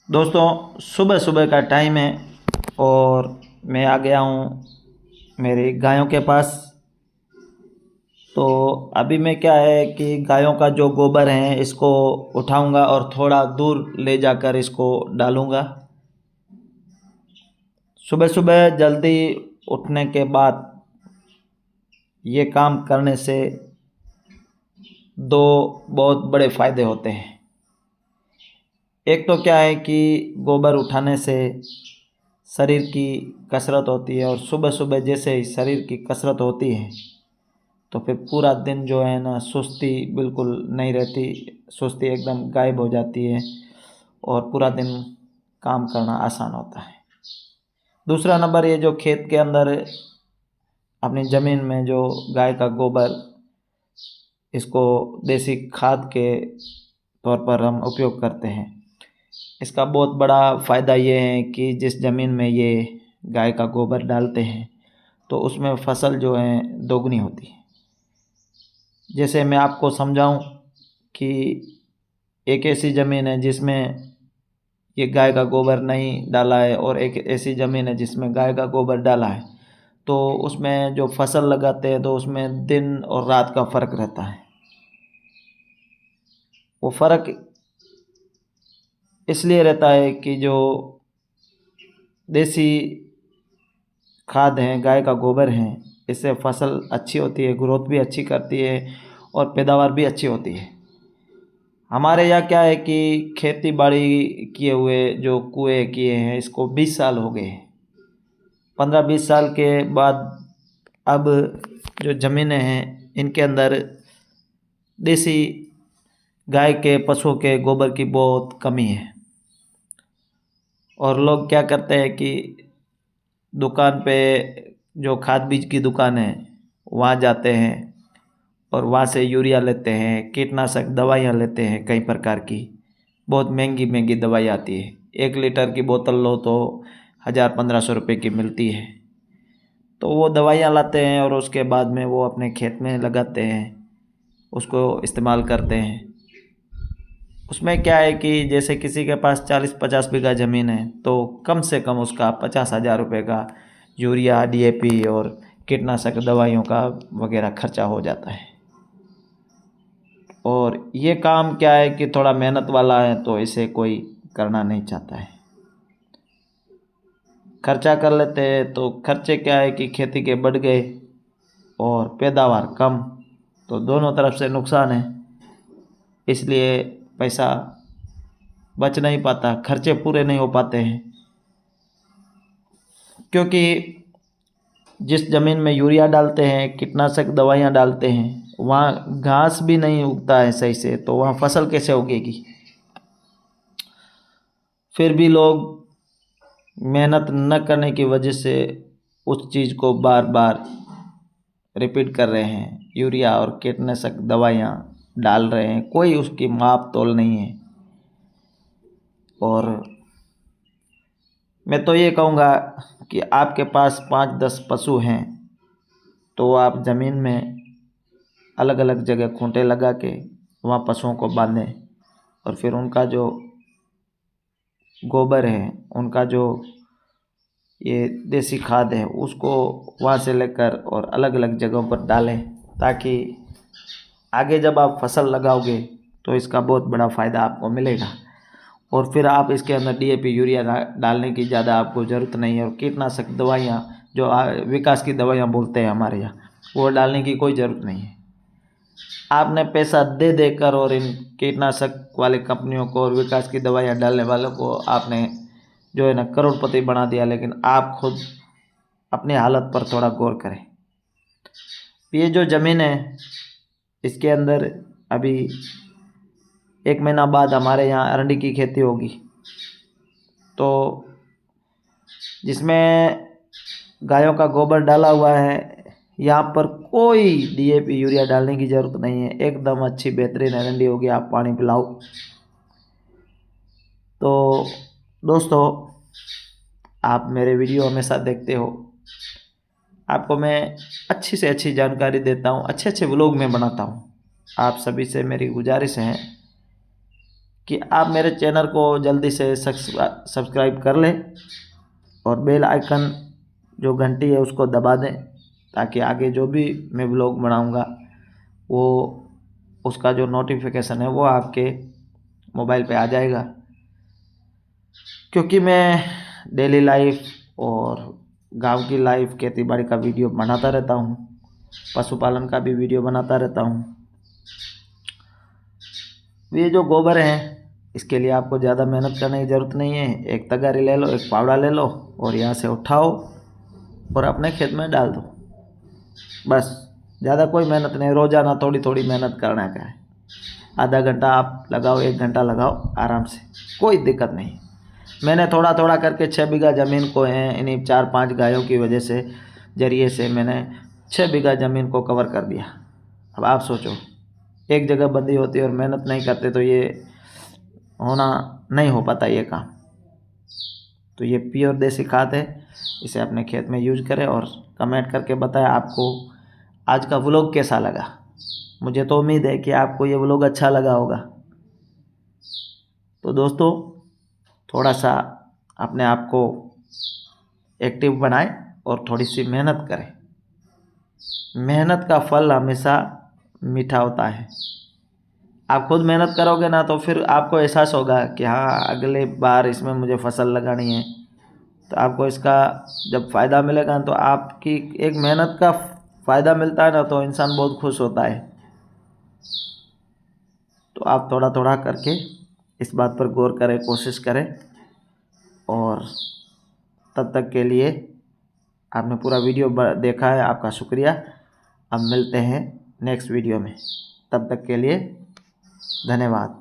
दोस्तों, सुबह सुबह का टाइम है और मैं आ गया हूँ मेरी गायों के पास। तो अभी मैं क्या है कि गायों का जो गोबर है इसको उठाऊंगा और थोड़ा दूर ले जाकर इसको डालूंगा। सुबह सुबह जल्दी उठने के बाद ये काम करने से दो बहुत बड़े फ़ायदे होते हैं। एक तो क्या है कि गोबर उठाने से शरीर की कसरत होती है और सुबह सुबह जैसे ही शरीर की कसरत होती है तो फिर पूरा दिन जो है ना सुस्ती बिल्कुल नहीं रहती, सुस्ती एकदम गायब हो जाती है और पूरा दिन काम करना आसान होता है। दूसरा नंबर, ये जो खेत के अंदर अपनी ज़मीन में जो गाय का गोबर, इसको देसी खाद के तौर पर हम उपयोग करते हैं। इसका बहुत बड़ा फ़ायदा ये है कि जिस ज़मीन में ये गाय का गोबर डालते हैं तो उसमें फसल जो है दोगुनी होती है। जैसे मैं आपको समझाऊं कि एक ऐसी ज़मीन है जिसमें ये गाय का गोबर नहीं डाला है और एक ऐसी ज़मीन है जिसमें गाय का गोबर डाला है, तो उसमें जो फसल लगाते हैं तो उसमें दिन और रात का फ़र्क रहता है। वो फ़र्क इसलिए रहता है कि जो देसी खाद है, गाय का गोबर है, इससे फसल अच्छी होती है, ग्रोथ भी अच्छी करती है और पैदावार भी अच्छी होती है। हमारे यहाँ क्या है कि खेती बाड़ी किए हुए जो कुएँ किए हैं इसको 20 साल हो गए हैं। 15-20 साल के बाद अब जो ज़मीनें हैं इनके अंदर देसी गाय के पशुओं के गोबर की बहुत कमी है और लोग क्या करते हैं कि दुकान पे जो खाद बीज की दुकान है वहाँ जाते हैं और वहाँ से यूरिया लेते हैं, कीटनाशक दवाइयाँ लेते हैं, कई प्रकार की बहुत महंगी महंगी दवाई आती है। 1 लीटर की बोतल लो तो 1000-1500 रुपये की मिलती है। तो वो दवाइयाँ लाते हैं और उसके बाद में वो अपने खेत में लगाते हैं, उसको इस्तेमाल करते हैं। उसमें क्या है कि जैसे किसी के पास 40-50 बीघा ज़मीन है तो कम से कम उसका 50,000 रुपये का यूरिया, DAP और कीटनाशक दवाइयों का वगैरह खर्चा हो जाता है। और ये काम क्या है कि थोड़ा मेहनत वाला है तो इसे कोई करना नहीं चाहता है। खर्चा कर लेते हैं तो खर्चे क्या है कि खेती के बढ़ गए और पैदावार कम, तो दोनों तरफ से नुकसान है। इसलिए पैसा बच नहीं पाता, खर्चे पूरे नहीं हो पाते हैं। क्योंकि जिस ज़मीन में यूरिया डालते हैं, कीटनाशक दवाइयाँ डालते हैं, वहाँ घास भी नहीं उगता है सही से, तो वहाँ फसल कैसे उगेगी। फिर भी लोग मेहनत न करने की वजह से उस चीज़ को बार बार रिपीट कर रहे हैं, यूरिया और कीटनाशक दवाइयाँ डाल रहे हैं, कोई उसकी माप तोल नहीं है। और मैं तो ये कहूँगा कि आपके पास 5-10 पशु हैं तो आप ज़मीन में अलग अलग जगह खूंटे लगा के वहाँ पशुओं को बांधें और फिर उनका जो गोबर है, उनका जो ये देसी खाद है, उसको वहाँ से लेकर और अलग अलग जगहों पर डालें, ताकि आगे जब आप फसल लगाओगे तो इसका बहुत बड़ा फ़ायदा आपको मिलेगा। और फिर आप इसके अंदर DAP यूरिया डालने की ज़्यादा आपको ज़रूरत नहीं है और कीटनाशक दवाइयाँ जो विकास की दवाइयाँ बोलते हैं हमारे यहाँ, वो डालने की कोई ज़रूरत नहीं है। आपने पैसा दे देकर और इन कीटनाशक वाली कंपनियों को और विकास की दवाइयाँ डालने वालों को आपने जो है ना करोड़पति बना दिया। लेकिन आप खुद अपनी हालत पर थोड़ा गौर करें। ये जो ज़मीन है इसके अंदर अभी 1 महीना बाद हमारे यहाँ अरंडी की खेती होगी, तो जिसमें गायों का गोबर डाला हुआ है, यहाँ पर कोई DAP यूरिया डालने की ज़रूरत नहीं है। एकदम अच्छी बेहतरीन अरंडी होगी, आप पानी पिलाओ। तो दोस्तों, आप मेरे वीडियो हमेशा देखते हो, आपको मैं अच्छी से अच्छी जानकारी देता हूँ, अच्छे अच्छे व्लॉग में बनाता हूँ। आप सभी से मेरी गुजारिश है कि आप मेरे चैनल को जल्दी से सब्सक्राइब कर लें और बेल आइकन जो घंटी है उसको दबा दें, ताकि आगे जो भी मैं व्लॉग बनाऊंगा वो उसका जो नोटिफिकेशन है वो आपके मोबाइल पे आ जाएगा। क्योंकि मैं डेली लाइफ और गांव की लाइफ, खेती बाड़ी का वीडियो बनाता रहता हूँ, पशुपालन का भी वीडियो बनाता रहता हूँ। ये जो गोबर है इसके लिए आपको ज़्यादा मेहनत करने की ज़रूरत नहीं है। एक तगारी ले लो, एक पावड़ा ले लो और यहाँ से उठाओ और अपने खेत में डाल दो, बस। ज़्यादा कोई मेहनत नहीं, रोज़ाना थोड़ी थोड़ी मेहनत करना का है। आधा घंटा आप लगाओ, 1 घंटा लगाओ, आराम से, कोई दिक्कत नहीं। मैंने थोड़ा थोड़ा करके 6 बीघा ज़मीन को है इन्हीं 4-5 गायों की वजह से जरिए से मैंने 6 बीघा ज़मीन को कवर कर दिया। अब आप सोचो, एक जगह बंदी होती है और मेहनत नहीं करते तो ये होना नहीं हो पाता ये काम। तो ये प्योर देसी खाद है, इसे अपने खेत में यूज करें और कमेंट करके बताएं आपको आज का व्लॉग कैसा लगा। मुझे तो उम्मीद है कि आपको ये व्लॉग अच्छा लगा होगा। तो दोस्तों, थोड़ा सा अपने आप को एक्टिव बनाएं और थोड़ी सी मेहनत करें। मेहनत का फल हमेशा मीठा होता है। आप खुद मेहनत करोगे ना तो फिर आपको एहसास होगा कि हाँ, अगले बार इसमें मुझे फसल लगानी है। तो आपको इसका जब फ़ायदा मिलेगा तो आपकी एक मेहनत का फ़ायदा मिलता है ना, तो इंसान बहुत खुश होता है। तो आप थोड़ा थोड़ा करके इस बात पर गौर करें, कोशिश करें। और तब तक के लिए आपने पूरा वीडियो देखा है, आपका शुक्रिया। अब मिलते हैं नेक्स्ट वीडियो में, तब तक के लिए धन्यवाद।